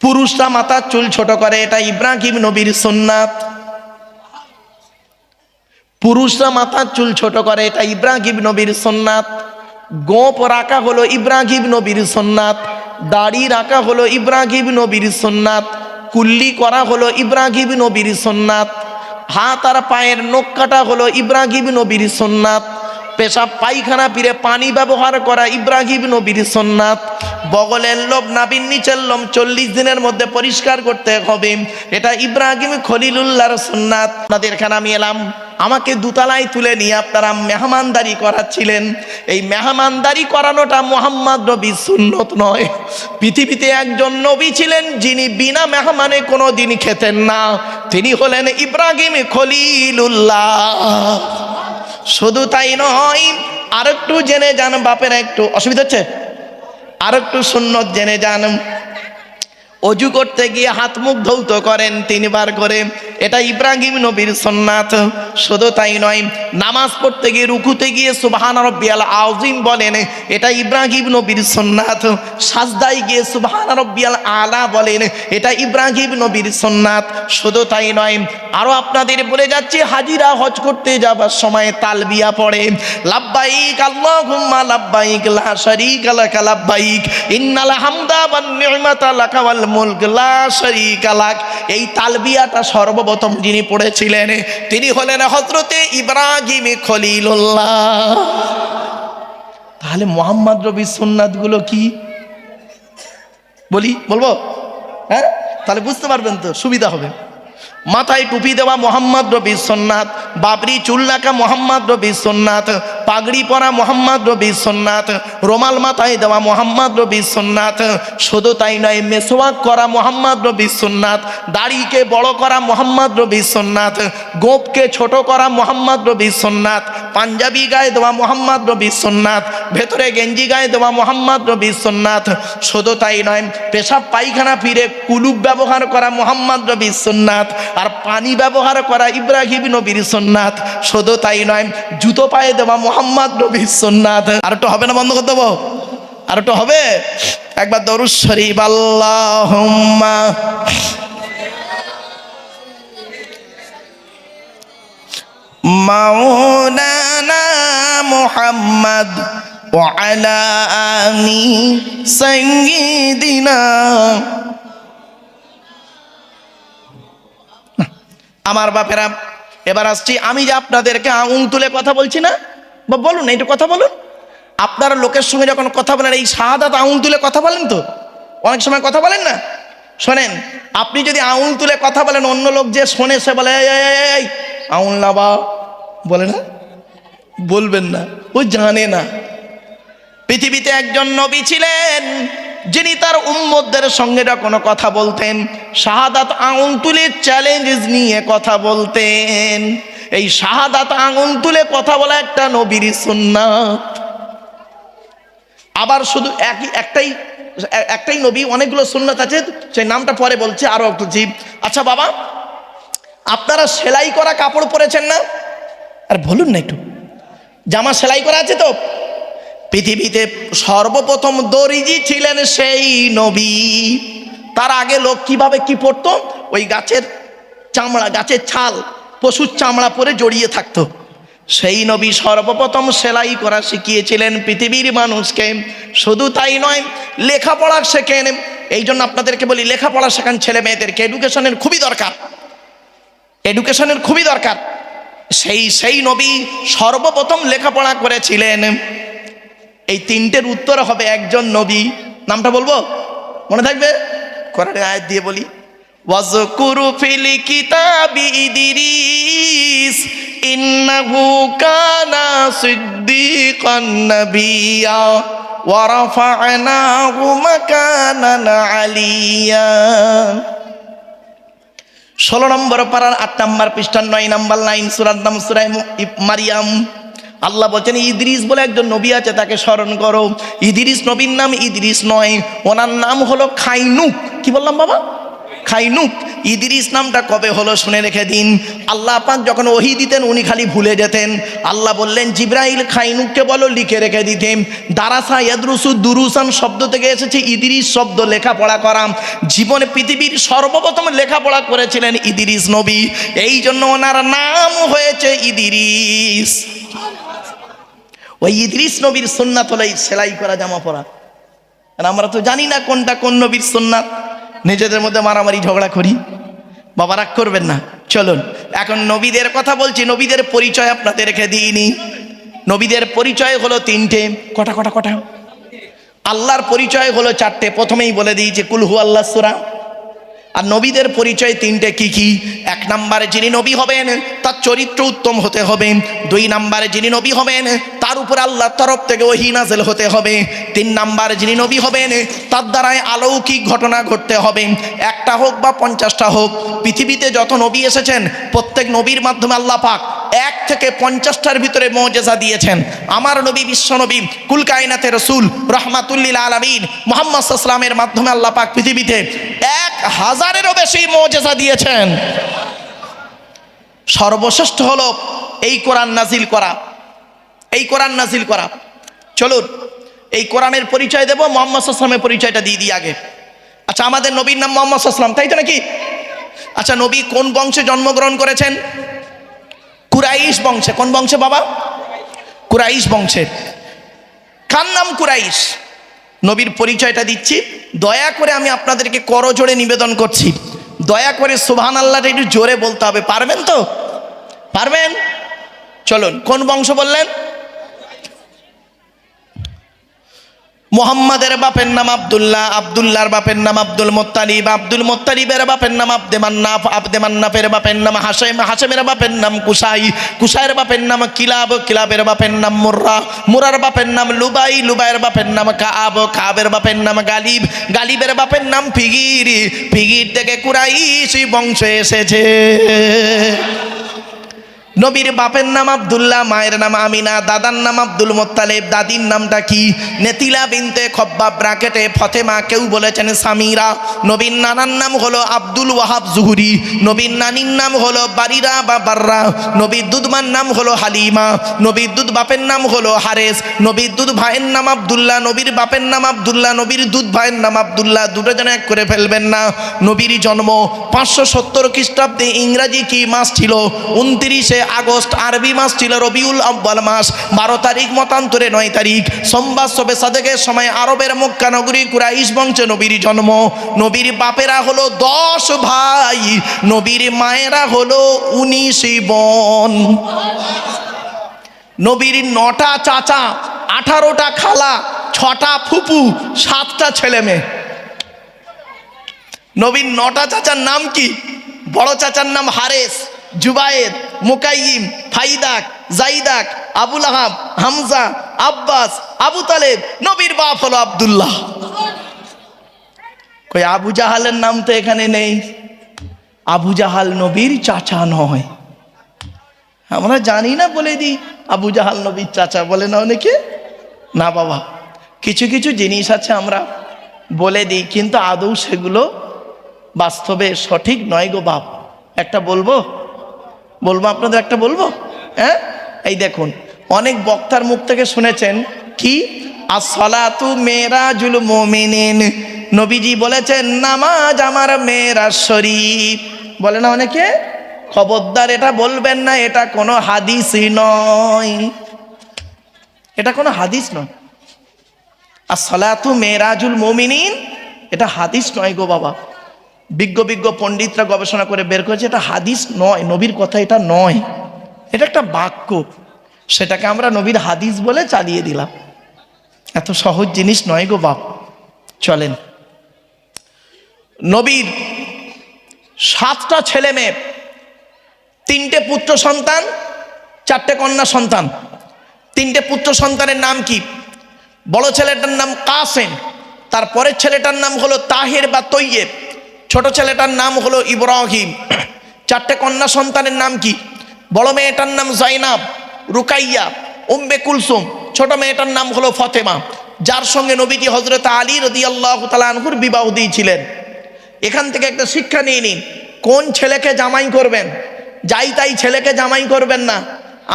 পুরুষরা মাথার চুল ছোট করে, এটা ইব্রাহিম নবীর সুন্নাত। পুরুষরা মাথার চুল ছোট করে, এটা ইব্রাহিম নবীর সুন্নাত। গোঁপ রাখা হলো ইব্রাহিম নবীর সুন্নাত। দাড়ি রাখা হলো ইব্রাহিম নবীর সুন্নাত। কুল্লি করা হলো ইব্রাহিম নবীর সুন্নাত। হাত আর পায়ের নখ কাটা হলো ইব্রাহিম নবীর সুন্নাত। পেশাব পায়খানা পিরে পানি ব্যবহার করা ইব্রাহিম নবীর সুন্নাত। বগলের লোম নাভির নিচের লোম 40 দিনের মধ্যে পরিষ্কার করতে হবে, এটা ইব্রাহিম খলিলুল্লাহর সুন্নাত। আপনাদের এখানে আমি এলাম, আমাকে দুতলায় তুলে নিয়ে আপনারা মেহমানদারি করাচ্ছিলেন। এই মেহমানদারি করানোটা মুহাম্মদ নবীর সুন্নত নয়। পৃথিবীতে একজন নবী ছিলেন যিনি বিনা মেহমানে কোনো দিন খেতেন না, তিনি হলেন ইব্রাহিম খলিলুল্লাহ। শুধু তাই নয়, আরেকটু জেনে যান, বাপের একটু অসুবিধা হচ্ছে, আরেকটু সুন্নত জেনে যান। অজু করতে গিয়ে হাত মুখ ধৌত করেন 3 বার করে, এটা ইব্রাহিম নবীর সুন্নাত। শুধু তাই নয়, নামাজ পড়তে গিয়ে রুকুতে গিয়ে সুবহান রাব্বিয়াল আযীম বলেন, এটা ইব্রাহিম নবীর সুন্নাত। সাজদায় গিয়ে সুবহান রাব্বিয়াল আলা বলেন, এটা ইব্রাহিম নবীর সুন্নাত। শুধু তাই নয়, আরো আপনাদের বলে যাচ্ছি, হাজিরা হজ করতে যাবার সময় তালবিয়া পড়ে, লাব্বাইক আল্লাহুম্মা লাব্বাইক লা শারীকা লাকা লাব্বাইক ইন্নাল হামদা ওয়ান নি'মাতা লাকা ওয়াল মুলক লা শারীকা লাক। এই তালবিয়াটা সর্বপ্রথম যিনি পড়েছিলেন তিনি হলেন হযরতে ইব্রাহিম খলিলুল্লাহ। তাহলে মুহাম্মদ নবীর সুন্নাতগুলো কি বলবো? হ্যাঁ, তাহলে বুঝতে পারবেন তো, সুবিধা হবে। মাথায় টুপি দেওয়া মুহাম্মদ নবীর সুন্নাত, বাবরি চুল রাখা মুহাম্মদ নবীর সুন্নাত, পাগড়ি পরা মুহাম্মদ নবীর সুন্নাত, রুমাল মাথায় দেওয়া মুহাম্মদ নবীর সুন্নাত। শুধু তাই নয়, মেসওয়াক করা মুহাম্মদ নবীর সুন্নাত, দাড়িকে বড় করা মুহাম্মদ নবীর সুন্নাত, গোঁপকে ছোট করা মুহাম্মদ নবীর সুন্নাত, পাঞ্জাবি গায়ে দেওয়া মুহাম্মদ নবীর সুন্নাত, ভেতরে গেঞ্জি গায়ে দেওয়া মুহাম্মদ নবীর সুন্নাত। শুধু তাই নয়, পেশাব পায়খানা ফিরে কুলুপ ব্যবহার করা মুহাম্মদ নবীর সুন্নাত, আর পানি ব্যবহার করা ইব্রাহিম নবীর সুন্নাত। শুধু তাই নয়, জুতো পায়ে দেওয়া মুহাম্মদ নবীর সুন্নাত। আর একটু হবে না, বন্ধ করে দেবো? আর একটু হবে? একবার দরুদ শরীফ, আল্লাহুম্মা মাওলানা মুহাম্মদ ওয়া আলা আলি সাইয়্যিদিনা। আমার বাপেরা, এবার আসছি, আমি যে আপনাদেরকে আঙুল তুলে কথা বলছি না, বা বলুন একটু কথা বলুন। আপনারা লোকের সঙ্গে যখন কথা বলেন, এই শাহাদাত আঙুল তুলে কথা বলেন তো? অনেক সময় কথা বলেন না? শোনেন, আপনি যদি আঙুল তুলে কথা বলেন, অন্য লোক যে শোনে সে বলে এই আঙুল লাবা, বলে না? বলবেন না, ও জানে না। পৃথিবীতে একজন নবী ছিলেন যিনি তার উম্মতদের সঙ্গে যখন কথা বলতেন, শাহাদাত আঙুল তুলে চ্যালেঞ্জ নিয়ে কথা বলতেন। এই শাহাদাত আঙুল তুলে কথা বলা একটা নবীর সুন্নাত। আবার শুধু একটাই নবী, অনেকগুলো সুন্নাত আছে, সেই নামটা পরে বলছি, আরো একটু জীব। আচ্ছা বাবা, আপনারা সেলাই করা কাপড় পরেছেন না? আর বলুন না একটু, জামা সেলাই করা আছে তো? পৃথিবীতে সর্বপ্রথম দর্জি ছিলেন সেই নবী। তার আগে লোক কিভাবে কি পরতো? ওই গাছের চামড়া, গাছের ছাল, পশুর চামড়া পরে জড়িয়ে থাকতো। সেই নবী সর্বপ্রথম সেলাই করা শিখিয়েছিলেন পৃথিবীর মানুষকে। শুধু তাই নয়, লেখাপড়া শেখেন। এই জন্য আপনাদেরকে বলি, লেখাপড়া শেখান ছেলে মেয়েদেরকে, এডুকেশনের খুবই দরকার, এডুকেশনের খুবই দরকার। সেই নবী সর্বপ্রথম লেখাপড়া করেছিলেন। এই 3টের উত্তর হবে একজন নবী। নামটা বলবো? মনে থাকবে? কোরআনের আয়াত দিয়ে বলি, ওয়াজকুরু ফিল কিতাবি ইদরিস ইন্নাহু কানা সিদ্দিকান নাবিয়্যা ওয়া রাফা'নাহু মাকানান আলিয়্যা। 16 নম্বর পারার 8 নম্বর পৃষ্ঠার 9 নম্বর লাইন, সূরার নাম সূরা মারিয়াম। আল্লাহ বলছেন, ইদ্রিস বলে একজন নবী আছে, তাকে স্মরণ করো। ইদ্রিস নবীর নাম ইদ্রিস নয়, ওনার নাম হলো খাইনুক। কি বললাম বাবা? খাইনুক, ইদ্রিস নামটা কবে হলো শুনে রেখে দিন। আল্লাহ পাক যখন ওহী দিতেন উনি খালি ভুলে যেতেন। আল্লাহ বললেন জিবরাইল খাইনুককে বলো লিখে রেখে দিতে। দারাসা ইয়াদরুসু দুরুসান শব্দ থেকে এসেছে ইদ্রিস শব্দ, লেখাপড়া করা। জীবনে পৃথিবীর সর্বপ্রথম লেখাপড়া করেছিলেন ইদ্রিস নবী, এই জন্য ওনার নাম হয়েছে ইদ্রিস। ওই ইদ্রিস নবীর সুন্নাত হলো সেলাই করা জামা পরা। আর আমরা তো জানি না কোনটা কোন নবীর সুন্নাত, নিজেদের মধ্যে মারামারি ঝগড়া করি। বাবা রাগ করবেন না, চলুন এখন নবীদের কথা বলছি। নবীদের পরিচয় আপনাদেরকে দিইনি। নবীদের পরিচয় হলো তিনটে। কটা কটা কটা? আল্লাহর পরিচয় হলো চারটে, প্রথমেই বলে দিয়েছে কুল হু আল্লাহ সূরা। আর নবীদের পরিচয় তিনটে কি কি? এক নম্বরে যিনি নবী হবেন তার চরিত্র উত্তম হতে হবে। দুই নম্বরে যিনি নবী হবেন তার উপর আল্লাহর তরফ থেকে ওহী নাযিল হতে হবে। তিন নম্বরে যিনি নবী হবেন তার দ্বারাই অলৌকিক ঘটনা ঘটতে হবে, একটা হোক বা 50টা হোক। পৃথিবীতে যত নবী এসেছেন প্রত্যেক নবীর মাধ্যমে আল্লাহ পাক 1 থেকে 50টার ভিতরে মুআজিজা দিয়েছেন। আমার নবী বিশ্ব নবী কুল কায়নাতের রাসূল রাহমাতুল লিল আলামিন মুহাম্মদ সাল্লাল্লাহু আলাইহি ওয়াসাল্লামের মাধ্যমে আল্লাহ পাক পৃথিবীতে 1000-এরও বেশি মুআজিজা দিয়েছেন। সর্বশ্রেষ্ঠ হলো এই কোরআন নাজিল করা, এই কোরআন নাজিল করা। চলুন এই কোরআনের পরিচয় দেব, মুহাম্মদ সাল্লাল্লাহু আলাইহি ওয়াসাল্লামের পরিচয়টা দিয়ে দিই আগে। আচ্ছা, আমাদের নবীর নাম মুহাম্মদ সাল্লাল্লাহু আলাইহি ওয়াসাল্লাম, তাই তো নাকি? আচ্ছা, নবী কোন বংশে জন্মগ্রহণ করেছেন? কুরাইশ বংশে। কোন বংশে বাবা? কুরাইশ বংশের। কার নাম কুরাইশ? নবীর পরিচয়টা দিচ্ছি, দয়া করে আমি আপনাদেরকে করজোড়ে নিবেদন করছি, দয়া করে সুবহানাল্লাহটা একটু জোরে বলতে হবে। পারবেন তো? পারবেন? চলুন, কোন বংশ বললেন? মুহাম্মাদের বাপের নাম আব্দুল্লাহ, আব্দুল্লাহর বাপের নাম আব্দুল মুত্তালিব, আব্দুল মুত্তালিবের বাপের নাম আব্দে মান্নাফ, আব্দে মান্নাফের বাপের নাম হাশেম, হাশেমের বাপের নাম কুসাই, কুসাইয়ের বাপের নাম কিলাব, কিলাবের বাপের নাম মুর্রা, মুরার বাপের নাম লুবাই, লুবাইয়ের বাপের নাম কাব, কাবের বাপের নাম গালিব, গালিবের বাপের নাম ফিগির, ফিগির থেকে কুরাইশি বংশ এসেছে। নবীর বাপের নাম আব্দুল্লাহ, মায়ের নাম আমিনা, দাদার নাম আব্দুল মুত্তালিব, দাদির নামটা কি? নেতিলা বিনতে খব্বাব ব্র্যাকেটে ফতেমা, কেউ বলেছেন সামিরা। নবীর নানার নাম হলো আব্দুল ওয়াহাব জুহুরি, নবীর নানির নাম হলো বারিরা বা বাররা, নবীর দুধমার নাম হলো হালিমা, নবীর দুধ বাপের নাম হলো হারেস, নবীর দুধ ভাইয়ের নাম আব্দুল্লাহ, নবীর বাপের নাম আব্দুল্লাহ, নবীর দুধ ভাইয়ের নাম আব্দুল্লাহ, দুটো যেন এক করে ফেলবেন না। নবীর জন্ম 570 খ্রিস্টাব্দে। ইংরাজি কি মাস ছিল? 29 আগস্ট। আরবি মাস ছিল রবিউল আউয়াল মাস। 12 তারিখ মতান্তরে 9 তারিখ সোমবার শবে সাদেকের সময় আরবের মক্কা নগরী কুরাইশ বংশে নবীর জন্ম। নবীর বাপেরা হলো 10 ভাই, নবীর মায়েরা হলো 19 বোন। নবীর 9টা চাচা, 18টা খালা, 6টা ফুপু, 7টা ছেলে মেয়ে। নবীর 9টা চাচার নাম কি? বড় চাচার নাম হারেস, জুবায়ের, মুকাইম, ফাইদাক, জাইদাক, আবুল আহাব, হামজা, আব্বাস, আবু তালেব। নবীর বাপ হলো আব্দুল্লাহ। কই আবু জাহালের নাম তো এখানে নেই। আবু জাহাল নবীর চাচা নয়। আমরা জানি না বলে দিই আবু জাহাল নবীর চাচা, বলে না অনেকে। না বাবা, কিছু কিছু জিনিস আছে আমরা বলে দিই, কিন্তু আদৌ সেগুলো বাস্তবে সঠিক নয় গো বাপ। একটা বলবো আপনাদের, একটা বলবো। হ্যাঁ, এই দেখুন, অনেক বক্তার মুখ থেকে শুনেছেন কি আসসালাতু মেরাজুল মুমিনিন, নবীজি বলেছেন নামাজ আমার মেরাজ শরীফ, বলে না অনেকে। খবরদার এটা বলবেন না, এটা কোনো হাদিসই নয়, এটা কোনো হাদিস নয়। আসসালাতু মেরাজুল মুমিনিন এটা হাদিস নয় গো বাবা। বিজ্ঞ পণ্ডিতরা গবেষণা করে বের করেছে এটা হাদিস নয়, নবীর কথা এটা নয়, এটা একটা বাক্য। সেটাকে আমরা নবীর হাদিস বলে চালিয়ে দিলাম। এত সহজ জিনিস নয় গো বাপ। চলেন, নবীর 7টা ছেলে মেয়ে, 3টে পুত্র সন্তান, 4টে কন্যা সন্তান। 3টে পুত্র সন্তানের নাম কি? বড় ছেলেটার নাম কাসেম, তারপরের ছেলেটার নাম হলো তাহের বা তৈয়েব, ছোট ছেলেটার নাম হলো ইব্রাহিম। 4টে কন্যা সন্তানের নাম কি? বড় মেয়েটার নাম জাইনাব, রুকাইয়া, উম্মে কুলসুম, ছোট মেয়েটার নাম হলো ফতেমা, যার সঙ্গে নবীজি হযরত আলী রাদিয়াল্লাহু তাআলা আনহুর বিবাহ দিয়েছিলেন। এখান থেকে একটা শিক্ষা নিয়ে নিন, কোন ছেলেকে জামাই করবেন, যাই তাই ছেলেকে জামাই করবেন না।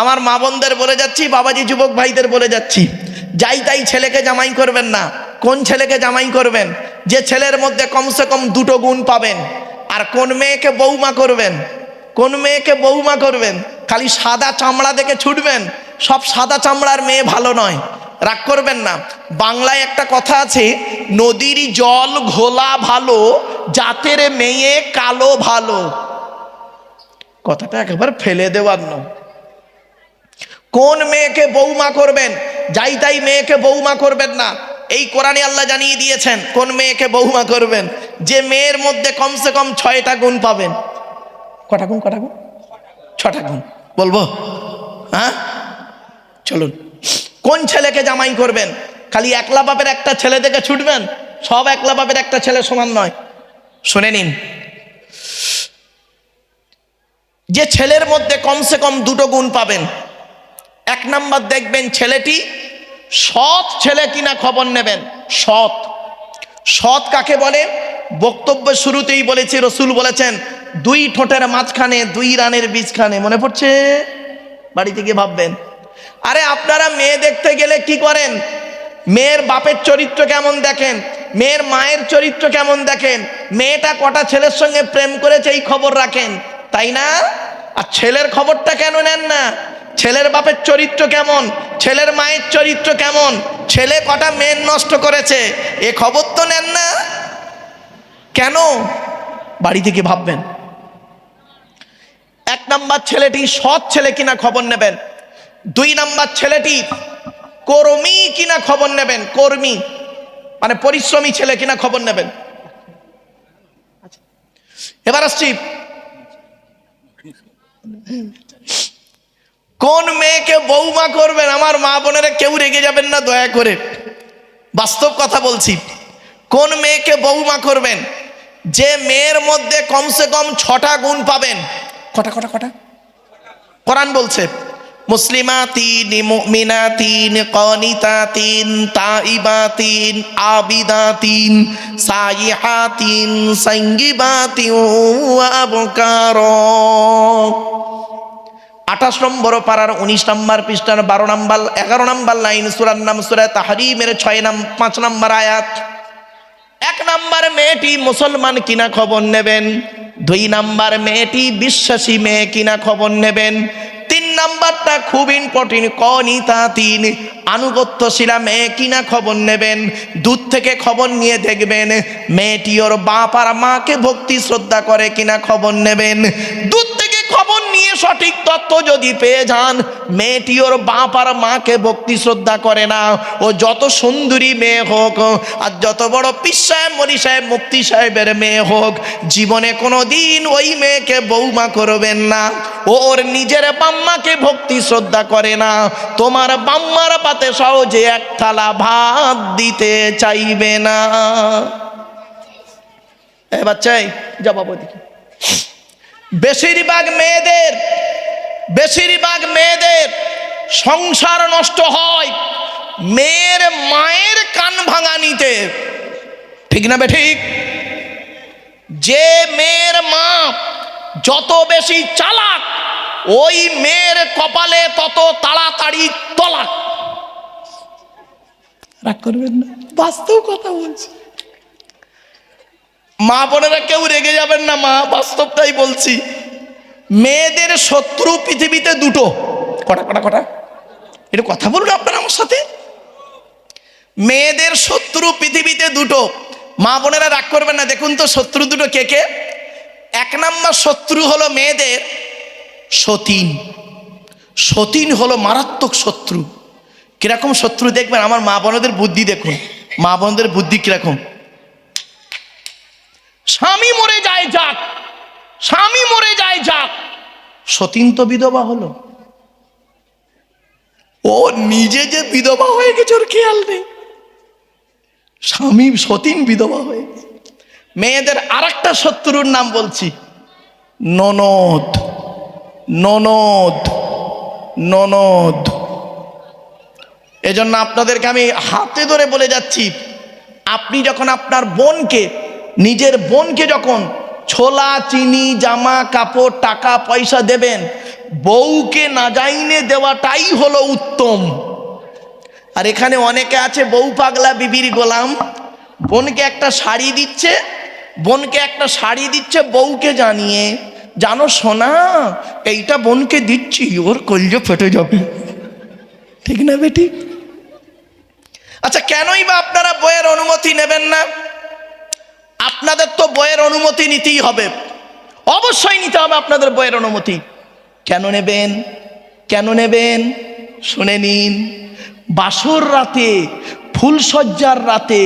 আমার মা বোনদের বলে যাচ্ছি, বাবাজি যুবক ভাইদের বলে যাচ্ছি, যাই তাই ছেলেকে জামাই করবেন না। কোন ছেলেকে জামাই করবেন, যে ছেলের মধ্যে কমসে কম দুটো গুণ পাবেন। আর কোন মেয়েকে বৌমা করবেন, কোন মেয়েকে বৌমা করবেন, খালি সাদা চামড়া দেখে ছুটবেন, সব সাদা চামড়ার মেয়ে ভালো নয়, রাগ করবেন না। বাংলায় একটা কথা আছে, নদীর জল ঘোলা ভালো, জাতের মেয়ে কালো ভালো। কথাটা একেবারে ফেলে দেওয়ার নয়। কোন মেয়েকে বৌমা করবেন, যাই তাই মেয়েকে বৌমা করবেন না। এই কোরআনে আল্লাহ জানিয়ে দিয়েছেন কোন মেয়েকে বৌমা করবেন, যে মেয়ের মধ্যে কমসে কম 6টা গুণ পাবেন। কটা গুণ? কটা গুণ? 6টা গুণ বলবো? হ্যাঁ, চলুন। কোন ছেলেকে জামাই করবেন, খালি একলা বাপের একটা ছেলে দেখে ছুটবেন, সব একলা বাপের একটা ছেলে সমান নয়। শুনে নিন, যে ছেলের মধ্যে কমসে কম দুটো গুণ পাবেন। 1 নাম্বার দেখবেন ছেলেটি সৎ ছেলে কিনা খবর নেবেন। সৎ, সৎ কাকে বলে? বক্তব্য শুরুতেই বলেছি, রসুল বলেছেন 2 ঠোঁটের মাঝখানে 2 রানের বীজখানে। মনে পড়ছে? বাড়ি থেকে ভাববেন। আরে আপনারা মেয়ে দেখতে গেলে কি করেন? মেয়ের বাপের চরিত্র কেমন দেখেন, মেয়ের মায়ের চরিত্র কেমন দেখেন, মেয়েটা কটা ছেলের সঙ্গে প্রেম করেছে এই খবর রাখেন, তাই না? আর ছেলের খবরটা কেন নেন না? ছেলের বাপের চরিত্র কেমন, ছেলের মায়ের চরিত্র কেমন, ছেলে কটা মেয়ে নষ্ট করেছে, এ খবর তো নেন না কেন? বাড়ি থেকে ভাববেন। 1 নাম্বার ছেলেটি সৎ ছেলে কিনা খবর নেবেন। 2 নাম্বার ছেলেটি কর্মী কিনা খবর নেবেন। কর্মী মানে পরিশ্রমী ছেলে কিনা খবর নেবেন। এবার আসছি, কোন মেয়েকে বৌমা করবেন? আমার মা বোনেরা কেউ রেগে যাবেন না দয়া করে, বাস্তব কথা বলছি। কোন মেয়েকে বৌমা করবেন? যে মেয়ের মধ্যে কমসে কম 6টা গুণ পাবেন। কটা? কটা? কটা? কোরআন বলছে মুসলিমাতিন, মুমিনাতিন, কানিতাতিন, তাইবাতিন, আবিদাতিন, সাইহাতিন, সাইয়্যিবাতিন ওয়া আবকারা। 28 নম্বর পারার 19 নম্বর পৃষ্ঠার 12 নম্বর 11 নম্বর লাইন, সূরার নাম সূরা তাহরীমের 5 নম্বর আয়াত। 1 নাম্বার মেয়েটি মুসলমান কিনা খবর নেবেন। 2 নাম্বার মেয়েটি বিশ্বাসী মেয়ে কিনা খবর নেবেন। 3 নাম্বারটা খুব ইম্পর্টেন্ট, কনিতাতিন, আনুগত্যশীলা মেয়ে কিনা খবর নেবেন। দূর থেকে খবর নিয়ে দেখবেন মেয়েটি ওর বাপ আর মাকে ভক্তি শ্রদ্ধা করে কিনা খবর নেবেন। দূর থেকে খবর নিয়ে সঠিক তথ্য যদি পেয়ে যান মেয়েটি ওর বাপ আর মাকে ভক্তি শ্রদ্ধা করে না, ও যত সুন্দরী মেয়ে হোক আর যত বড় পীর সাহেব, মনি সাহেব, মুফতি সাহেবের মেয়ে হোক, জীবনে কোনো দিন ওই মেয়েকে বৌমা করবেন না। ওর নিজের বাম্মাকে ভক্তি শ্রদ্ধা করে না, তোমার বাম্মার পাতে সহজে 1 থালা ভাত দিতে চাইবে না। এ বাচ্চাই জবাব দেখি। বেশিরভাগ মেয়েদের সংসার নষ্ট হয় মেয়ের মায়ের কান ভাঙানিতে, ঠিক না বেঠিক? যে মেয়ের মা যত বেশি চালাক, ওই মেয়ের কপালে তত তাড়াতাড়ি তলাক। রাগ করবেন না, বাস্তব কথা বলছি। মা বোনেরা কেউ রেগে যাবেন না, মা বাস্তবটাই বলছি। মেয়েদের শত্রু পৃথিবীতে 2টো। কটা? কটা? কটা? এটা কথা বলুন আপনারা আমার সাথে। মেয়েদের শত্রু পৃথিবীতে 2টো। মা বোনেরা রাগ করবেন না, দেখুন তো শত্রু 2টো কে কে। 1 নাম্বার শত্রু হলো মেয়েদের সতীন। সতীন হলো মারাত্মক শত্রু। কিরকম শত্রু দেখবেন, আমার মা বোনদের বুদ্ধি দেখুন, মা বোনদের বুদ্ধি কিরকম। স্বামী মরে যায় যাক, স্বামী মরে যায় যাক, সতীন তো বিধবা হলো, ও নিজে যে বিধবা হয়ে গেছে ওর খেয়াল নেই, স্বামী সতীন বিধবা হয়ে গেছে। মেয়েদের আরেকটা শত্রুর নাম বলছি, ননদ। ননদ, ননদ। এজন্য আপনাদেরকে আমি হাতে ধরে বলে যাচ্ছি, আপনি যখন আপনার বোনকে নিজের বোনকে যখন ছোলা চিনি জামা কাপড় টাকা পয়সা দেবেন, বউকে না যাইনে দেওয়াটাই হলো উত্তম। আর এখানে অনেকে আছে বউ পাগলা বিবির গোলাম, বোনকে একটা শাড়ি দিচ্ছে, বউকে জানিয়ে, জানো সোনা এইটা বোনকে দিচ্ছি, ওর কলজে ফেটে যাবে, ঠিক না বেটি? আচ্ছা, কেনই বা আপনারা বইয়ের অনুমতি নেবেন না? আপনাদের তো বইয়ের অনুমতি নিতেই হবে, অবশ্যই নিতে হবে আপনাদের বইয়ের অনুমতি। কেন নেবেন শুনে নিন। বাসর রাতে, ফুলসজ্জার রাতে,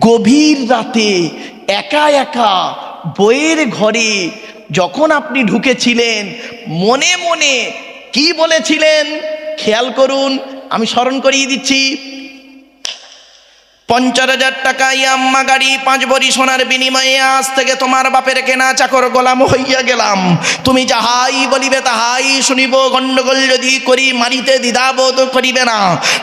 গভীর রাতে একা একা বইয়ের ঘরে যখন আপনি ঢুকেছিলেন, মনে মনে কি বলেছিলেন খেয়াল করুন, আমি স্মরণ করিয়ে দিচ্ছি। 50,000 টাকা ইয়াম্মা গাড়ি 5 ভরি সোনার বিনিময়ে আজ থেকে তোমার বাপের কেনা চাকর গোলাম হইয়া গেলাম, তুমি যাহাই বলিবে তাহাই শুনিব, গন্ডগোল যদি করি মারিতে দ্বিধাবোধ করিবে না,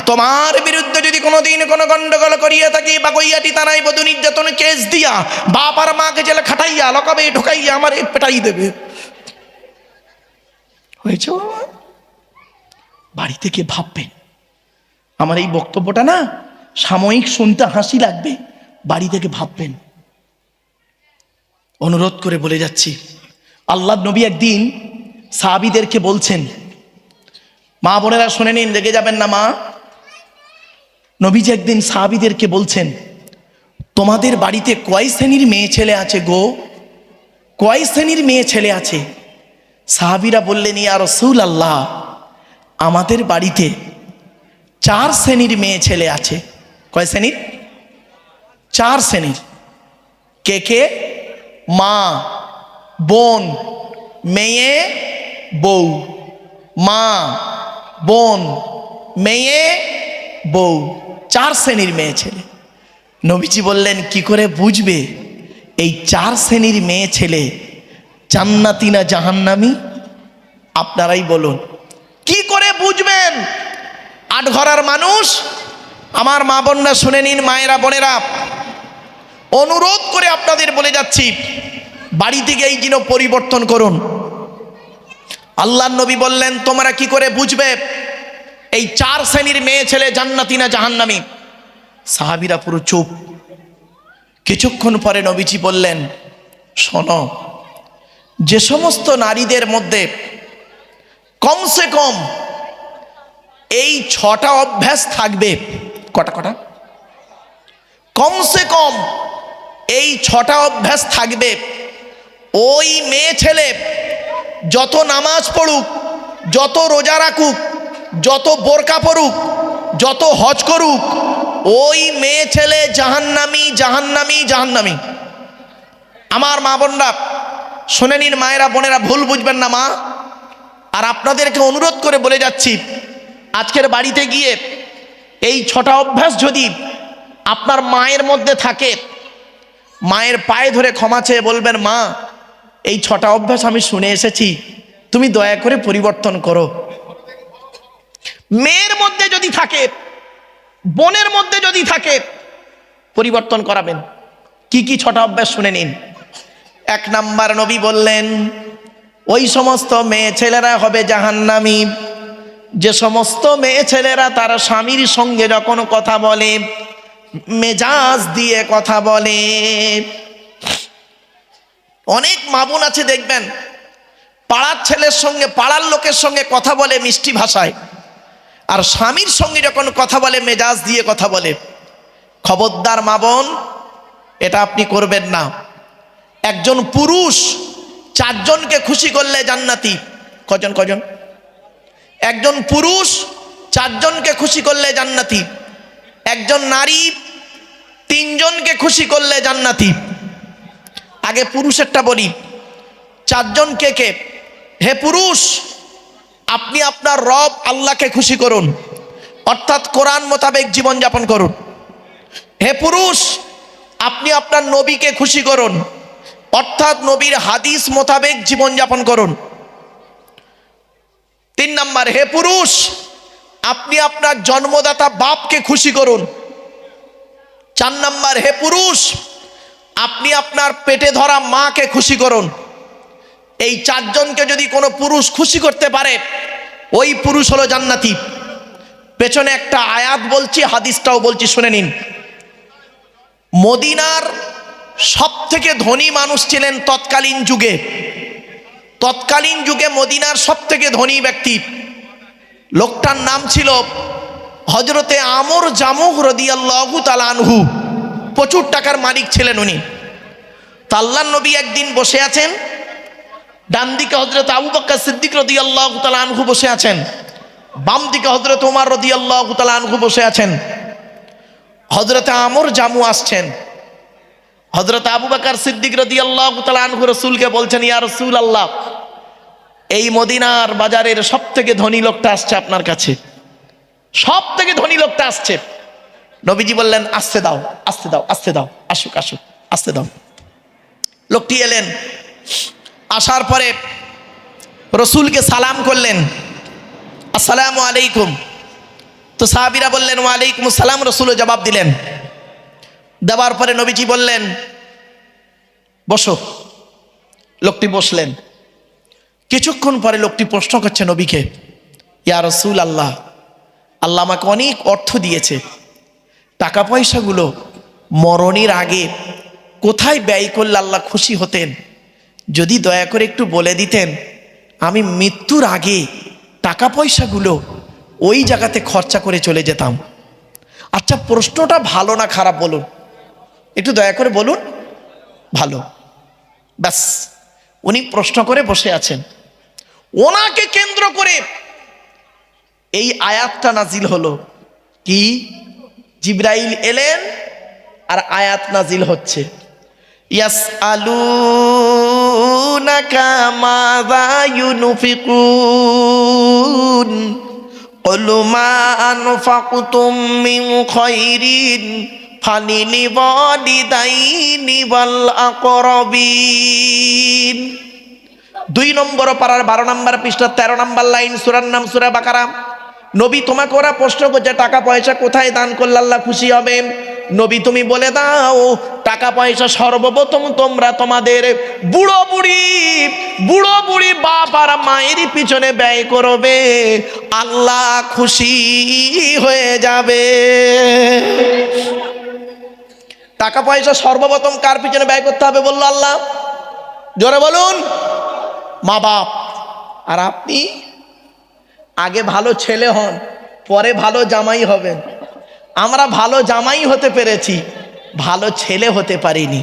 তোমার বিরুদ্ধে যদি কোনোদিন কোনো গন্ডগোল করিয়া থাকি বা কইয়াটি তারাই বধূ নির্যাতন কেস দিয়া বাপ আর মাকে জেলে খাটাইয়া লকাবে ঢুকাইয়া আমার পেটাই দেবে। হয়েছে? বাড়ি থেকে ভাববেন আমার এই বক্তব্যটা না সাময়িক শুনতে হাসি লাগবে, বাড়ি থেকে ভাববেন। অনুরোধ করে বলে যাচ্ছি, আল্লাহর নবী একদিন সাহাবীদেরকে বলছেন, মা বোনেরা শুনে নিন, রেগে যাবেন না মা। নবীজি একদিন সাহাবীদেরকে বলছেন, তোমাদের বাড়িতে কয় শ্রেণীর মেয়ে ছেলে আছে গো? কয় শ্রেণীর মেয়ে ছেলে আছে? সাহাবীরা বললেন, ইয়া রাসূলুল্লাহ, আমাদের বাড়িতে 4 শ্রেণীর মেয়ে ছেলে আছে। কয় শ্রেণীর? 4 শ্রেণীর। কে কে? মা, বোন, মেয়ে, বউ। মা, বোন, মেয়ে, বউ, 4 শ্রেণীর মেয়ে ছেলে। নবীজি বললেন, কি করে বুঝবে এই 4 শ্রেণীর মেয়ে ছেলে জান্নাতি না জাহান্নামী? আপনারাই বলুন, কি করে বুঝবেন? আটঘরার মানুষ, আমার মা বোনরা শুনে নিন, মায়েরা বোনেরা, অনুরোধ করে আপনাদের বলে যাচ্ছি, বাড়ি থেকে এই জিনিস পরিবর্তন করুন। আল্লাহর নবী বললেন, তোমরা কি করে বুঝবে এই 4 শ্রেণীর মেয়ে ছেলে জান্নাতি না জাহান্নামী? সাহাবীরা পুরো চুপ। কিছুক্ষণ পরে নবীজি বললেন, শোনো, যে সমস্ত নারীদের মধ্যে কমসে কম এই 6টা অভ্যাস থাকবে, কটা? কমসে কম এই 6টা অভ্যাস থাকবে, ওই মেয়ে ছেলে যত নামাজ পড়ুক, যত রোজা রাখুক, যত বোরকা পড়ুক, যত হজ করুক, ওই মেয়ে ছেলে জাহান্নামী, জাহান্নামী, জাহান্নামী। আমার মা বোনরা শুনে নিন, মায়েরা বোনেরা, ভুল বুঝবেন না মা। আর আপনাদেরকে অনুরোধ করে বলে যাচ্ছি, আজকের বাড়িতে গিয়ে এই 6টা অভ্যাস যদি আপনার মায়ের মধ্যে থাকে, মায়ের পায়ে ধরে ক্ষমা চেয়ে বলবেন, মা এই 6টা অভ্যাস আমি শুনে এসেছি, তুমি দয়া করে পরিবর্তন করো। মেয়ের মধ্যে যদি থাকে, বোনের মধ্যে যদি থাকে, পরিবর্তন করাবেন। কি কি 6টা অভ্যাস শুনে নিন। 1 নাম্বার, নবী বললেন, ওই সমস্ত মেয়ে ছেলেরা হবে জাহান্নামী যে সমস্ত মেয়ে ছেলেরা তার স্বামীর সঙ্গে যখন কথা বলে মেজাজ দিয়ে কথা বলে। অনেক মা বোন আছে দেখবেন, পাড়ার ছেলের সঙ্গে, পাড়ার লোকের সঙ্গে কথা বলে মিষ্টি ভাষায়, আর স্বামীর সঙ্গে যখন কথা বলে মেজাজ দিয়ে কথা বলে। খবরদার মা বোন, এটা আপনি করবেন না। একজন পুরুষ 4 জনকে খুশি করলে জান্নাতি। কজন? একজন পুরুষ 4 জনকে খুশি করলে জান্নাতি। একজন নারী 3 জনকে খুশি করলে জান্নাতি। আগে পুরুষেরটা বলি, 4 জন কে কে? হে পুরুষ, আপনি আপনার রব আল্লাহকে খুশি করুন, অর্থাৎ কোরআন মোতাবেক জীবনযাপন করুন। হে পুরুষ, আপনি আপনার নবীকে খুশি করুন, অর্থাৎ নবীর হাদিস মোতাবেক জীবনযাপন করুন। 3 নাম্বার, হে পুরুষ, আপনি আপনার জন্মদাতা বাপকে খুশি করুন। 4 নাম্বার, হে পুরুষ, আপনি আপনার পেটে ধরা মাকে খুশি করুন। এই চারজনকে যদি কোনো পুরুষ খুশি করতে পারে, ওই পুরুষ হলো জান্নাতি। পেছনে একটা আয়াত বলছি, হাদিসটাও বলছি, শুনে নিন। মদিনার সব থেকে ধনী মানুষ ছিলেন তৎকালীন যুগে। তৎকালীন যুগে মদিনার সব থেকে ধনী ব্যক্তি, লোকটার নাম ছিল হজরতে আমর জামুহ রাদিয়াল্লাহু তাআলা আনহু। প্রচুর টাকার মালিক ছিলেন উনি। তা আল্লাহর নবী একদিন বসে আছেন, ডান দিকে হজরত আবু বকর সিদ্দিক রাদিয়াল্লাহু তাআলা আনহু বসে আছেন, বাম দিকে হজরত ওমর রাদিয়াল্লাহু তাআলা আনহু বসে আছেন। হজরতে আমর জামু আসছেন, হজরত আবু বকর সিদ্দিক রাদিয়াল্লাহু তাআলা আনহু রাসূলকে বলছেন, ইয়া রাসূলুল্লাহ, এই মদিনার বাজারের সব থেকে ধনী লোকটা আসছে আপনার কাছে, সব থেকে ধনী লোকটা আসছে। নবীজি বললেন, আসতে দাও, আসতে দাও, আসতে দাও, আসুক আসুক, আসতে দাও। লোকটি এলেন, আসার পরে রসুলকে সালাম করলেন, আসসালামু আলাইকুম। তো সাহাবীরা বললেন, ওয়ালাইকুম আসসালাম। রসুলও জবাব দিলেন। দেওয়ার পরে নবীজি বললেন, বসো। লোকটি বসলেন। কিছুক্ষণ পরে লোকটি প্রশ্ন করছে নবীকে, ইয়া রাসূল আল্লাহ, আল্লাহ আমাকে অনেক অর্থ দিয়েছে, টাকা পয়সাগুলো মরণের আগে কোথায় ব্যয় করলে আল্লাহ খুশি হতেন, যদি দয়া করে একটু বলে দিতেন, আমি মৃত্যুর আগে টাকা পয়সাগুলো ওই জায়গাতে খরচা করে চলে যেতাম। আচ্ছা, প্রশ্নটা ভালো না খারাপ বলুন, একটু দয়া করে বলুন। ভালো। ব্যাস, উনি প্রশ্ন করে বসে আছেন। ওনাকে কেন্দ্র করে এই আয়াতটা নাজিল হলো। কি? জিবরাইল এলেন আর আয়াত নাজিল হচ্ছে, ইয়াসআলুনাকা মাযা ইউনফিকুন কুল মা আনফাকতুম মিন খায়রিন ফালিল ওয়ালিদাইনি ওয়াল আকরাবিন। 2 নম্বর পারার 12 নম্বর পৃষ্ঠা 13 নম্বর লাইন, সূরার নাম সূরা বাকারা। নবী, তোমাকে ওরা প্রশ্ন করছে টাকা পয়সা কোথায় দান করলে আল্লাহ খুশি হবেন। নবী, তুমি বলে দাও, টাকা পয়সা সর্বপ্রথম তোমরা তোমাদের বুড়ো বুড়ি বাপ আর মায়ের পিছনে ব্যয় করবে, আল্লাহ খুশি হয়ে যাবে। টাকা পয়সা সর্বপ্রথম কার পিছনে ব্যয় করতে হবে বললো আল্লাহ? জোরে বলুন। মা বাপ। আর আপনি আগে ভালো ছেলে হন, পরে ভালো জামাই হবেন। আমরা ভালো জামাই হতে পেরেছি, ভালো ছেলে হতে পারিনি।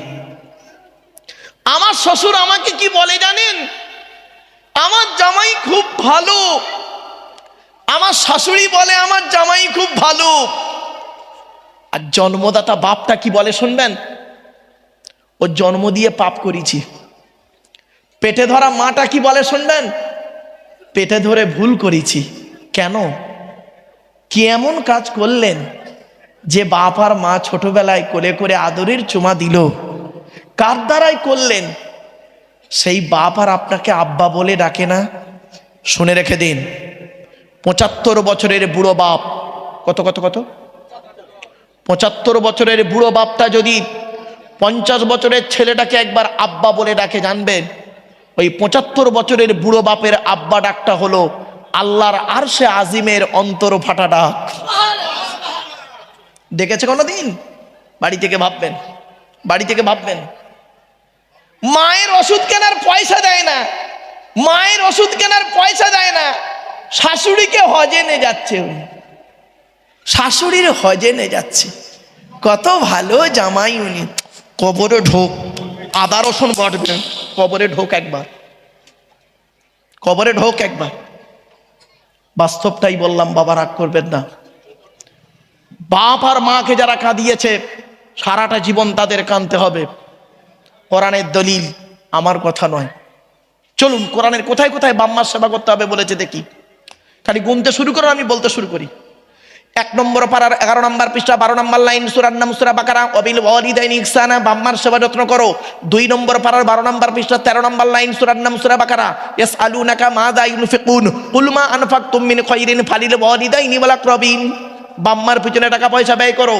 আমার শ্বশুর আমাকে কি বলে জানেন? আমার জামাই খুব ভালো। আমার শাশুড়ি বলে আমার জামাই খুব ভালো। আর জন্মদাতা বাপটা কি বলে শুনবেন? ও জন্ম দিয়ে পাপ করেছি। পেটে ধরা মাটা কি বলে শুনবেন? পেটে ধরে ভুল করেছি। কেন? কি এমন কাজ করলেন যে বাপ আর মা ছোটবেলায় কোলে করে আদরের চুমা দিল? কার দ্বারাই করলেন? সেই বাপ আর আপনাকে আব্বা বলে ডাকে না? শুনে রেখে দিন, 75 বছরের বুড়ো বাপ, কত 75 বছরের বুড়ো বাপটা যদি 50 বছরের ছেলেটাকে একবার আব্বা বলে ডাকে, জানবেন ওই 75 বছরের বুড়ো বাপের আব্বা ডাকটা হলো আল্লাহর আরশে আজিমের অন্তর ফাটা ডাক। দেখেছে কোনোদিন? বাড়ি থেকে ভাববেন। মায়ের ওষুধ কেনার পয়সা দেয় না, শাশুড়িকে হজে নিয়ে যাচ্ছে, শাশুড়ির হজে নিয়ে যাচ্ছে। কত ভালো জামাই উনি। কবরে ঢোক, আদা রসুন বাটবেন, কবরে ঢোক একবার। বাস্তবটাই বললাম, বাবা রাগ করবেন না। বাপ আর মাকে যারা কাঁদিয়েছে, সারাটা জীবন তাদের কাঁদতে হবে। কোরআনের দলিল, আমার কথা নয়। চলুন কোরআনের কোথায় কোথায় বাম্মার সেবা করতে হবে বলেছে দেখি। খালি গুনতে শুরু করো, আমি বলতে শুরু করি। 1 নম্বর পারার 11 নম্বর পৃষ্ঠা 12 নম্বর লাইন, সূরার নাম সূরা বাকারা, ওয়াবিল ওয়ালিদাইনি ইহসানা, বাম্মার সেবা যত্ন করো। 2 নম্বর পারার 12 নম্বর পৃষ্ঠা 13 নম্বর লাইন, সূরার নাম সূরা বাকারা, ইয়াসআলুনাকা মাযা ইউনফিকুন কুল মা আনফাকতুম মিন খায়রিন ফালিল ওয়ালিদাইনি ওয়াল আকরাবিন। বাম্মার পিছনে টাকা পয়সা ব্যয় করো।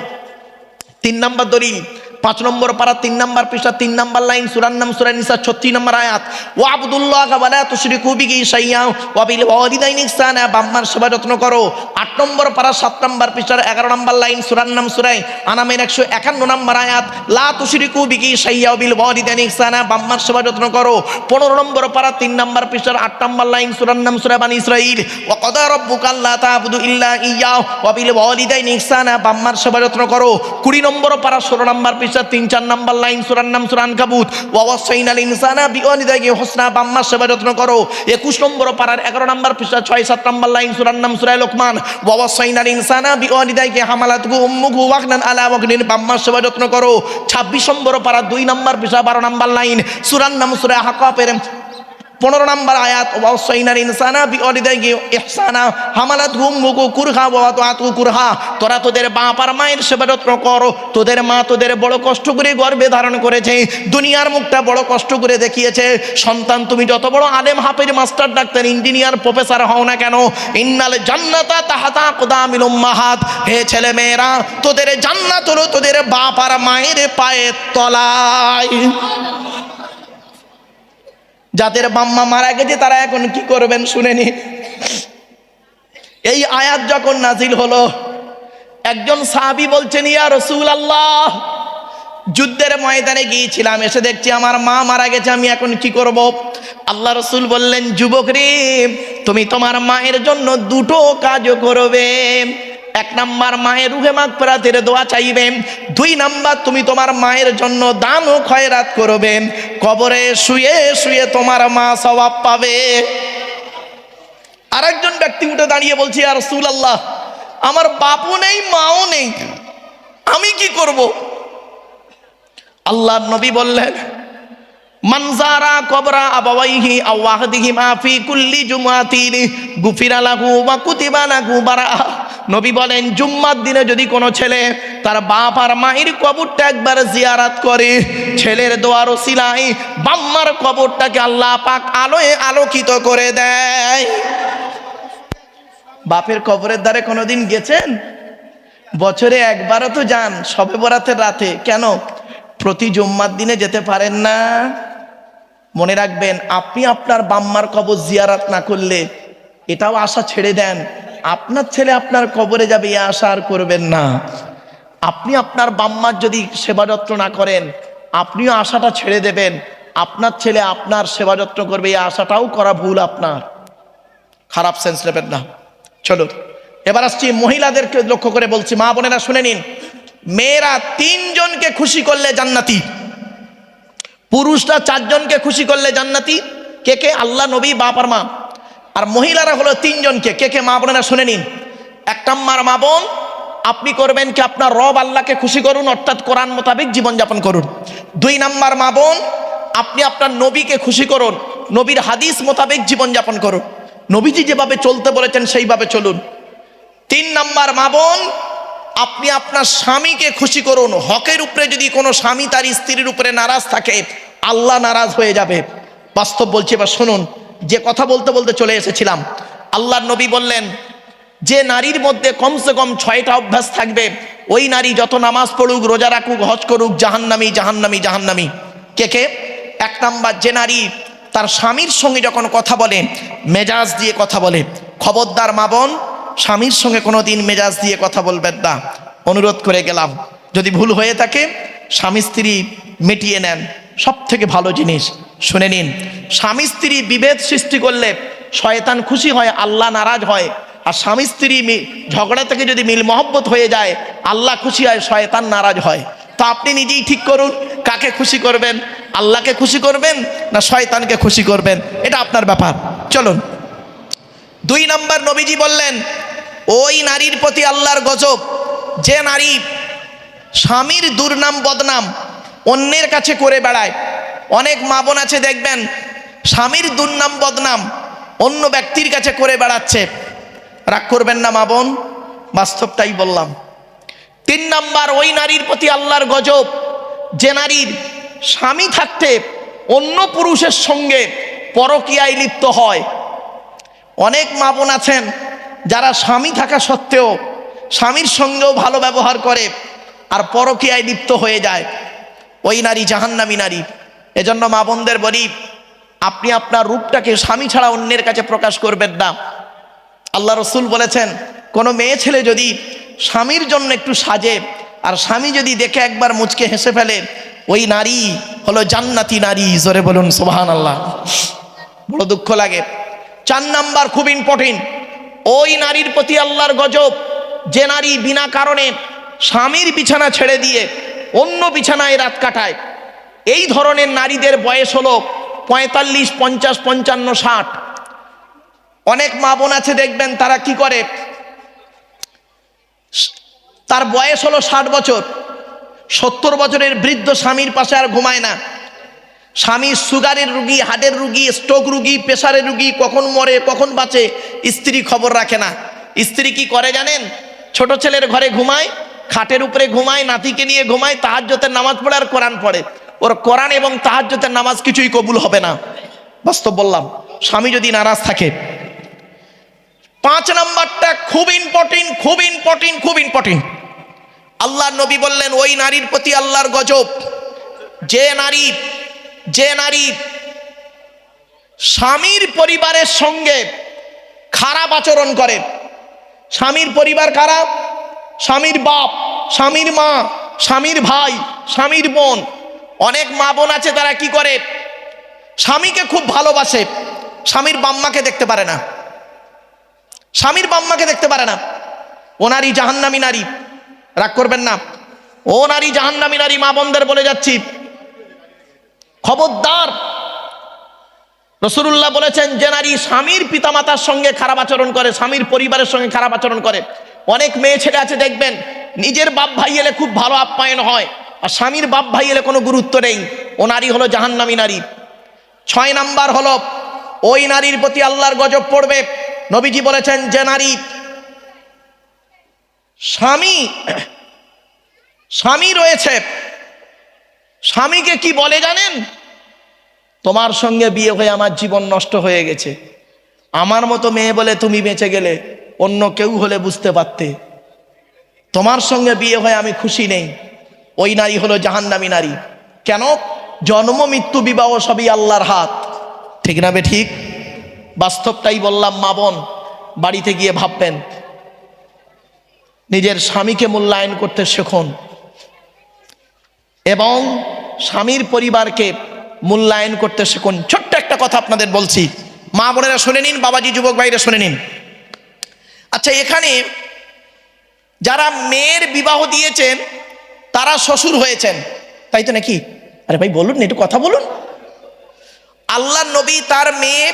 3 নম্বর দলিল, 5 নম্বর পারা 3 নম্বর পৃষ্ঠা 3 নম্বর লাইন, সূরার নাম সূরা নিসা 36 নম্বর আয়াত। ওয়া আবুদুল্লাহ ওয়া লা তুশরিকু বিহি শাইআ ওয়া বিল ওয়ালিদাইনি ইহসানা, বাম্মার সেবা যত্ন করো। 8 নম্বর পারা 7 নম্বর পৃষ্ঠার 11 নম্বর লাইন, সূরার নাম সূরা আনামের 151 নম্বর আয়াত। লা তুশরিকু বিহি শাইআ ওয়া বিল ওয়ালিদাইনি ইহসানা, বাম্মার সেবা যত্ন করো। 15 নম্বর পারা 3 নম্বর পৃষ্ঠার 8 নম্বর লাইন, সূরার নাম সূরা বানী ইসরাঈল। ওয়া ক্বাদা রাব্বুকা আল্লা তা'বুদু ইল্লা ইয়্যাহু ওয়া বিল ওয়ালিদাইনি ইহসানা, বাম্মার সেবা যত্ন করো। 20 নম্বর পারা 16 নম্বর পৃষ্ঠা 3-4 নম্বর লাইন, সূরার নাম সূরা আনকাবুত। ওয়া ওয়াসাইনাল ইনসানা বিওয়ালিদাইহি হুসনা, বাম্মার সেবা যত্ন করো। 21 নম্বর পারার 11 নম্বর পৃষ্ঠা 6-7 নম্বর লাইন, সূরার নাম সূরা লোকমান। ওয়া ওয়াসাইনাল ইনসানা বিওয়ালিদাইহি হামালাতহু উম্মুহু ওয়াহনান আলা ওয়াহনিন, বাম্মার সেবা যত্ন করো। 26 নম্বর পারা 2 নম্বর পৃষ্ঠা 12 নম্বর লাইন, সূরার নাম সূরা আহকাফের 15 নম্বর আয়াত। ওয়া ওয়াসাইনাল ইনসানা বিওয়ালিদাইহি ইহসানা হামালাতহু উম্মুহু কুরহা ওয়া ওয়াদাতুহু কুরহা, তোরা তোদের বাপ আর মায়ের সেবা যত্ন কর। তোদের মা তোদের বড় কষ্ট করে গর্ভে ধারণ করেছে, দুনিয়ার মুখটা বড় কষ্ট করে দেখিয়েছে। সন্তান, তুমি যত বড় আলেম, হাফেজ, মাস্টার, ডাক্তার, ইঞ্জিনিয়ার, প্রফেসর হও না কেন, ইন্নাল জান্নাতা তাহতা আকদামিল উম্মাহাত, হে ছেলে মেয়েরা, তোদের জান্নাত হলো তোদের বাপ আর মায়ের পায়ের তলায়। যাদের বাম্মা মারা গেছে তারা এখন কি করবেন শুনে নিন। এই আয়াত যখন নাজিল হলো, একজন সাহাবী বলছেন, ইয়া রাসূলুল্লাহ, যুদ্ধের ময়দানে গিয়েছিলাম, এসে দেখছি আমার মা মারা গেছে, আমি এখন কি করব? আল্লাহ রাসূল বললেন, যুবক রে, তুমি তোমার মায়ের জন্য দুটো কাজ করবে। 1 নাম্বার, মায়ের রুহে মাগফিরাতের দোয়া চাইবে। 2 নাম্বার, তুমি তোমার মায়ের জন্য দান ও খয়রাত করবে। কবরে শুয়ে শুয়ে তোমার মা সওয়াব পাবে। আরেকজন ব্যক্তি উঠে দাঁড়িয়ে বলছে, ইয়া রাসূলুল্লাহ, আমার বাপও নেই মাও নেই, আমি কি করব? আল্লাহর নবী বললেন, মান যারা কবরা আবাওয়াইহি আও ওয়াহদিহিমা ফি কুল্লি জুমআতিন গুফিরা লাহু ওয়া কুতিবা লাহু বারাআ। নবী বলেন, জুম্মার দিনে যদি কোনো ছেলে তার বাপ আর মায়ের কবরটা একবার জিয়ারত করে, ছেলের দোয়ার ওসিলায় বাম্মার কবরটাকে আল্লাহ পাক আলোয় আলোকিত করে দেয়। বাপের কবরের ধারে কোনোদিন গেছেন? বছরে একবারও তো যান, শবে বরাতের রাতে। কেন প্রতি জুম্মার দিনে যেতে পারেন না? মনে রাখবেন, আপনি আপনার বাম্মার কবর জিয়ারত না করলে এটাও আশা ছেড়ে দেন, আপনার ছেলে আপনার কবরে যাবে, এই আশা আর করবেন না। আপনি আপনার বাম্মার যদি সেবা যত্ন না করেন, আপনিও আশাটা ছেড়ে দেবেন, আপনার ছেলে আপনার সেবা যত্ন করবে, এই আশাটাও করা ভুল আপনার। খারাপ সেন্স নেবেন না। চলো এবার আসছি মহিলাদেরকে লক্ষ্য করে বলছি, মা বোনেরা শুনে নিন। মেয়েরা 3 জনকে খুশি করলে জান্নাতি, পুরুষরা 4 জনকে খুশি করলে জান্নাতি। কে কে? আল্লাহ, নবী, বাপ আর মা। আর মহিলারা হলো 3 জনকে। কে কে? মা বোনেরা শুনে নিন। 1 নম্বর, মা বোন, আপনি করবেন কি? আপনার রব আল্লাহকে খুশি করুন, অর্থাৎ কোরআন মোতাবেক জীবনযাপন করুন। 2 নম্বর, মা বোন, আপনি আপনার নবীকে খুশি করুন, নবীর হাদিস মোতাবেক জীবনযাপন করুন, নবীজি যেভাবে চলতে বলেছেন সেইভাবে চলুন। 3 নম্বর, মা বোন, আপনি আপনার স্বামীকে খুশি করুন। হকের উপরে যদি কোনো স্বামী তার স্ত্রীর উপরে নারাজ থাকে, আল্লাহ নারাজ হয়ে যাবে। বাস্তব বলছি, এবার শুনুন। যে কথা বলতে বলতে চলে এসেছিলাম, আল্লাহর নবী বললেন, যে নারীর মধ্যে কমসে কম 6টা অভ্যাস থাকবে, ওই নারী যত নামাজ পড়ুক, রোজা রাখুক, হজ করুক, জাহান্নামী, জাহান্নামী, জাহান্নামী। কে কে? 1 নাম্বার, যে নারী তার স্বামীর সঙ্গে যখন কথা বলে মেজাজ দিয়ে কথা বলে। খবরদার মা বোন, স্বামীর সঙ্গে কোনো দিন মেজাজ দিয়ে কথা বলবেন না, অনুরোধ করে গেলাম। যদি ভুল হয়ে থাকে, স্বামী স্ত্রী মিটিয়ে নেন, সব থেকে ভালো জিনিস। শুনে নিন, স্বামী স্ত্রী বিভেদ সৃষ্টি করলে শয়তান খুশি হয়, আল্লাহ নারাজ হয়। আর স্বামী স্ত্রী ঝগড়া থেকে যদি মিল মহব্বত হয়ে যায়, আল্লাহ খুশি হয়, শয়তান নারাজ হয়। তো আপনি নিজেই ঠিক করুন, কাকে খুশি করবেন? আল্লাহকে খুশি করবেন না শয়তানকে খুশি করবেন? এটা আপনার ব্যাপার। চলুন। 2 নম্বর, নবীজি বললেন, ওই নারীর প্রতি আল্লাহর গজব, যে নারী স্বামীর দুর্নাম বদনাম অন্যের কাছে করে বেড়ায়। অনেক মা বোন আছে দেখবেন, স্বামীর দুর্নাম বদনাম অন্য ব্যক্তির কাছে করে বেড়াচ্ছে। রাগ করবেন না মা বোন, বাস্তবটাই বললাম। 3 নম্বর, ওই নারীর প্রতি আল্লাহর গজব, যে নারীর স্বামী থাকতে অন্য পুরুষের সঙ্গে পরকীয়ায় লিপ্ত হয়। অনেক মা বোন আছেন যারা স্বামী থাকা সত্ত্বেও স্বামীর সঙ্গেও ভালো ব্যবহার করে আর পরকীয়ায় লিপ্ত হয়ে যায়। ওই নারী জাহান্নামী নারী। এজন্য মা বোনদের বলি, আপনি আপনার রূপটাকে স্বামী ছাড়া অন্যের কাছে প্রকাশ করবেন না। আল্লাহ রসুল বলেছেন, কোনো মেয়ে ছেলে যদি স্বামীর জন্য একটু সাজে আর স্বামী যদি দেখে একবার মুচকে হেসে ফেলে, ওই নারী হলো জান্নাতি নারী। জোরে বলুন সুবহানাল্লাহ। বড় দুঃখ লাগে। 4 নাম্বার খুব ইম্পর্টেন্ট, ওই নারীর প্রতি আল্লাহর গজব, যে নারী বিনা কারণে স্বামীর বিছানা ছেড়ে দিয়ে অন্য বিছানায় রাত কাটায়। এই ধরনের নারীদের বয়স হলো 45, 50, 55, 60। অনেক মা বোন আছে দেখবেন, তারা কি করে, তার বয়স হলো 60 বছর, 70 বছরের বৃদ্ধ স্বামীর পাশে আর ঘুমায় না। স্বামী সুগারের রুগী, হার্টের রুগী, স্ট্রোক রুগী, প্রেসারের রুগী, কখন মরে কখন বাঁচে স্ত্রী খবর রাখে না। স্ত্রী কি করে জানেন? ছোট ছেলের ঘরে ঘুমায়, খাটের উপরে ঘুমায়, নাতিকে নিয়ে ঘুমায়, তাহাজ্জুদের নামাজ পড়ে আর কোরআন পড়ে। ওর কোরআন এবং তাহাজ্জুদের নামাজ কিছুই কবুল হবে না। বাস্তব বললাম, স্বামী যদি নারাজ থাকে। 5 নাম্বারটা খুব ইম্পর্টেন্ট, খুব ইম্পর্টেন্ট, খুব ইম্পর্টেন্ট। আল্লাহর নবী বললেন, ওই নারীর প্রতি আল্লাহর গজব, যে নারী স্বামীর পরিবারের সঙ্গে খারাপ আচরণ করে। স্বামীর পরিবার কারা? স্বামীর বাপ, স্বামীর মা, স্বামীর ভাই, স্বামীর বোন। অনেক মা বোন আছে তারা কি করে, স্বামীকে খুব ভালোবাসে, স্বামীর বাম্মাকে দেখতে পারে না, স্বামীর বাম্মাকে দেখতে পারে না। ও নারী জাহান্নামী নারী। রাগ করবেন না, ও নারী জাহান্নামী নারী। মা বোনদের বলে যাচ্ছি, খবরদার। রাসূলুল্লাহ বলেছেন, যে নারী স্বামীর পিতামাতার সঙ্গে খারাপ আচরণ করে, স্বামীর পরিবারের সঙ্গে খারাপ আচরণ করে। অনেক মেয়ে ছেলে আছে দেখবেন, নিজের বাপ ভাই এলে খুব ভালো আপ্যায়ন হয়, আর স্বামীর বাপ ভাই এলে কোনো গুরুত্ব নেই। ও নারী হলো জাহান্নামী নারী। 6 নাম্বার হলো, ওই নারীর প্রতি আল্লাহর গজব পড়বে। নবীজি বলেছেন, যে নারী স্বামী রয়েছে, স্বামীকে কি বলে জানেন? তোমার সঙ্গে বিয়ে হয়ে আমার জীবন নষ্ট হয়ে গেছে, আমার মতো মেয়ে বলে তুমি বেঁচে গেলে, অন্য কেউ হলে বুঝতে পারতে, তোমার সঙ্গে বিয়ে হয়ে আমি খুশি নেই। ওই নারী হলো জাহান্নামী নারী। কেন? জন্ম মৃত্যু বিবাহ সবই আল্লাহর হাত। ঠিক না বে ঠিক? বাস্তবটাই বললাম। মা বোন বাড়িতে গিয়ে ভাববেন, নিজের স্বামীকে মূল্যায়ন করতে শেখুন এবং স্বামীর পরিবারকে মূল্যায়ন করতে শিখুন। ছোট্ট একটা কথা আপনাদের বলছি, মা বোনেরা শুনে নিন, বাবাজি যুবক ভাইরা শুনে নিন। আচ্ছা, এখানে যারা মেয়ের বিবাহ দিয়েছেন তারা শ্বশুর হয়েছেন, তাই তো নাকি? আরে ভাই বলুন, একটু কথা বলুন। আল্লাহর নবী তার মেয়ে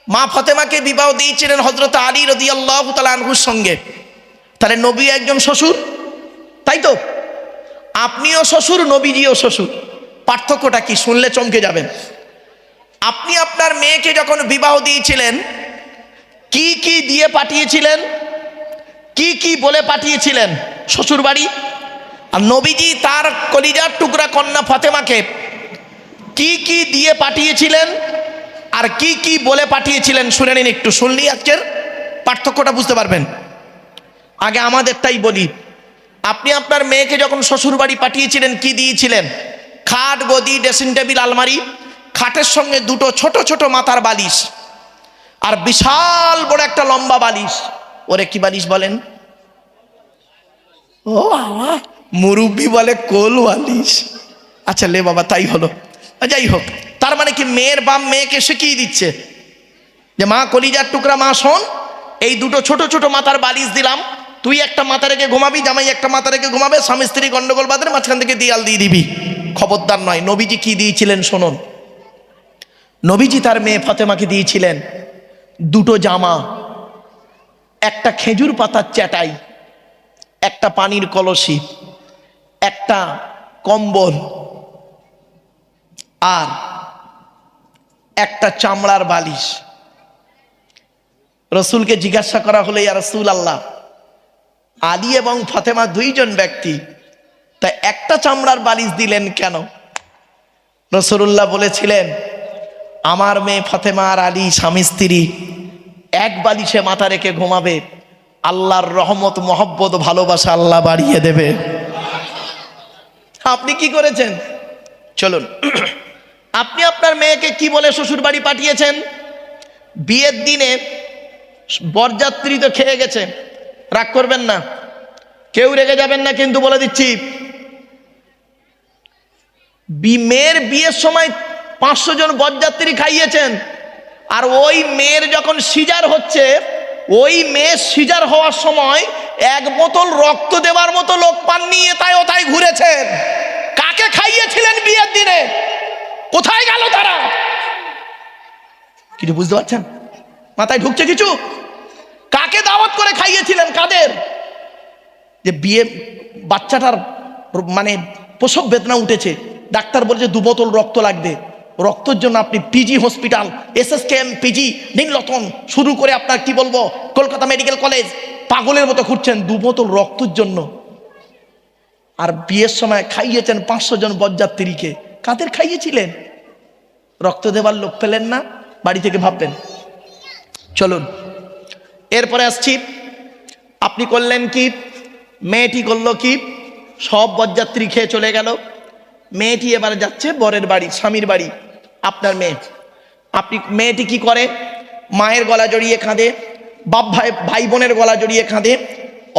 মা ফাতেমাকে বিবাহ দিয়েছিলেন হযরত আলী রাদিয়াল্লাহু তাআলা আনহুর সঙ্গে। তাহলে নবী একজন শ্বশুর, তাই তো? আপনিও শ্বশুর, নবীজিও শ্বশুর। পার্থক্যটা কি শুনলে চমকে যাবেন। আপনি আপনার মেয়েকে যখন বিবাহ দিয়েছিলেন, কি কি দিয়ে পাঠিয়েছিলেন, কি কি বলে পাঠিয়েছিলেন শ্বশুর বাড়ি? আর নবীজি তার কলিজার টুকরা কন্যা ফাতেমাকে কি কি দিয়ে পাঠিয়েছিলেন আর কি কি বলে পাঠিয়েছিলেন শুনে নিন একটু। শুনলেই আজকের পার্থক্যটা বুঝতে পারবেন। আগে আমাদেরটাই বলি, আপনি আপনার মেয়েকে যখন শ্বশুর বাড়ি পাঠিয়েছিলেন কি দিয়েছিলেন? খাট, গদি, ড্রেসিং টেবিল, আলমারি, খাটের সঙ্গে 2টো ছোট ছোট মাথার বালিশ আর বিশাল বড় একটা লম্বা বালিশ। ওরে কি বালিশ বলেন? ও বাবা, মুরব্বি বলে কোল বালিশ। আচ্ছা লে বাবা, তাই হলো। যাই হোক, তার মানে কি মেয়ের বাপ মেয়েকে শিখিয়ে দিচ্ছে যে মা কলিজার টুকরা, মা শোন, এই 2টো ছোট ছোট মাথার বালিশ দিলাম, তুই একটা মাথা রেখে ঘুমাবি, জামাই একটা মাথা রেখে ঘুমাবে, স্বামী স্ত্রী গন্ডগোল বাদের মাঝখান থেকে দিয়াল দিয়ে দিবি। খবরদার নয়। নবীজি কি দিয়েছিলেন শুনুন। নবীজি তার মেয়ে ফাতেমাকে দিয়েছিলেন 2টো জামা, একটা খেজুর পাতার চাটাই, একটা পানির কলসি, একটা কম্বল আর একটা চামড়ার বালিশ। রসুলকে জিজ্ঞাসা করা হলো, ইয়া রাসূলুল্লাহ, আলী এবং ফাতেমা 2 জন ব্যক্তি, তাই একটা চামড়ার বালিশ দিলেন কেন? রাসূলুল্লাহ বলেছিলেন, আমার মেয়ে ফাতেমা আর আলী স্বামী স্ত্রী এক বালিশে মাথা রেখে ঘুমাবে, আল্লাহর রহমত, মহব্বত, ভালোবাসা আল্লাহ বাড়িয়ে দেবে। আপনি কি করেছেন? চলুন, আপনি আপনার মেয়েকে কি বলে শ্বশুর বাড়ি পাঠিয়েছেন? বিয়ের দিনে বরযাত্রী তো খেয়ে গেছে, রাগ করবেন না, কেউ রেগে যাবেন না, কিন্তু বলে দিচ্ছি মেয়ের বিয়ের সময় 500 জন বরযাত্রী খাইয়েছেন। আর ওই মেয়ের যখন সিজার হচ্ছে, ওই মেয়ে সিজার হওয়ার সময় 1 বোতল রক্ত দেওয়ার মতো লোক পাননি, এটাই ওটাই ঘুরেছেন। কাকে খাইয়েছিলেন বিয়ের দিনে? কোথায় গেল তারা? কিছু বুঝতে পারছেন? মাথায় ঢুকছে কিছু? কাকে দাওয়াত করে খাইয়েছিলেন? কাদের? যে বিয়ে বাচ্চাটার মানে প্রসব বেদনা উঠেছে, ডাক্তার বলেছে 2 বোতল রক্ত লাগবে। রক্তের জন্য আপনি PG hospital, SSKM, PG, Nilratan শুরু করে আপনার কি বলবো কলকাতা মেডিকেল কলেজ পাগলের মতো ঘুরছেন 2 বোতল রক্তের জন্য। আর বিয়ের সময় খাইয়েছেন 500 জন বরযাত্রীকে। কাদের খাইয়েছিলেন? রক্ত দেবার লোক পেলেন না, বাড়ি থেকে ভাববেন। চলুন এরপরে আসছি, আপনি করলেন কি? মেয়েটি করলো কি? সব বরযাত্রী খেয়ে চলে গেল। মেয়েটি এবার যাচ্ছে বরের বাড়ি, স্বামীর বাড়ি। আপনার মেয়ে, মেয়েটি কি করে? মায়ের গলা জড়িয়ে কাঁদে, ভাই বোনের গলা জড়িয়ে কাঁদে,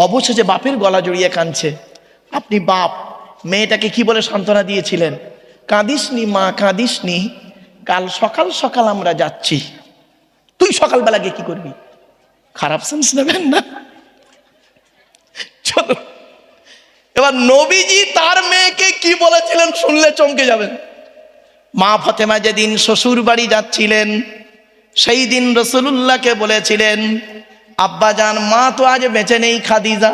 অবশেষে বাপের গলা জড়িয়ে কাঁদছে। আপনি বাপ মেয়েটাকে কি বলে সান্ত্বনা দিয়েছিলেন? কাঁদিসনি মা, কাঁদিসনি, কাল সকাল সকাল আমরা যাচ্ছি। তুই সকালবেলা গিয়ে কি করবি? খারাপ সেন্স নেবেন না। চলো এবার নবীজি তার মেয়েকে কি বলেছিলেন শুনলে চমকে যাবেন। মা ফাতেমা যেদিন শ্বশুর বাড়ি যাচ্ছিলেন, সেই দিন রাসূলুল্লাহকে বলেছিলেন, আব্বা জান, মা তো আজ বেঁচে নেই খাদিজা,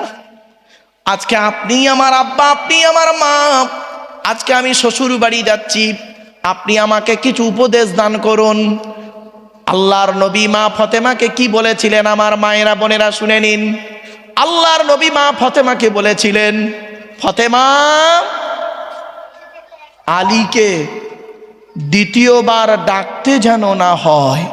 আজকে আপনি আমার আব্বা, আপনি আমার মা, আজকে আমি শ্বশুর বাড়ি যাচ্ছি, আপনি আমাকে কিছু উপদেশ দান করুন। আল্লাহর নবী মা ফাতেমাকে কি বলেছিলেন? আমার মায়েরা বোনেরা শুনে নিন। আল্লাহর নবী মা ফাতেমাকে বলেছিলেন, ফাতেমা, আলীকে দ্বিতীয়বার ডাকতে যেন না হয়।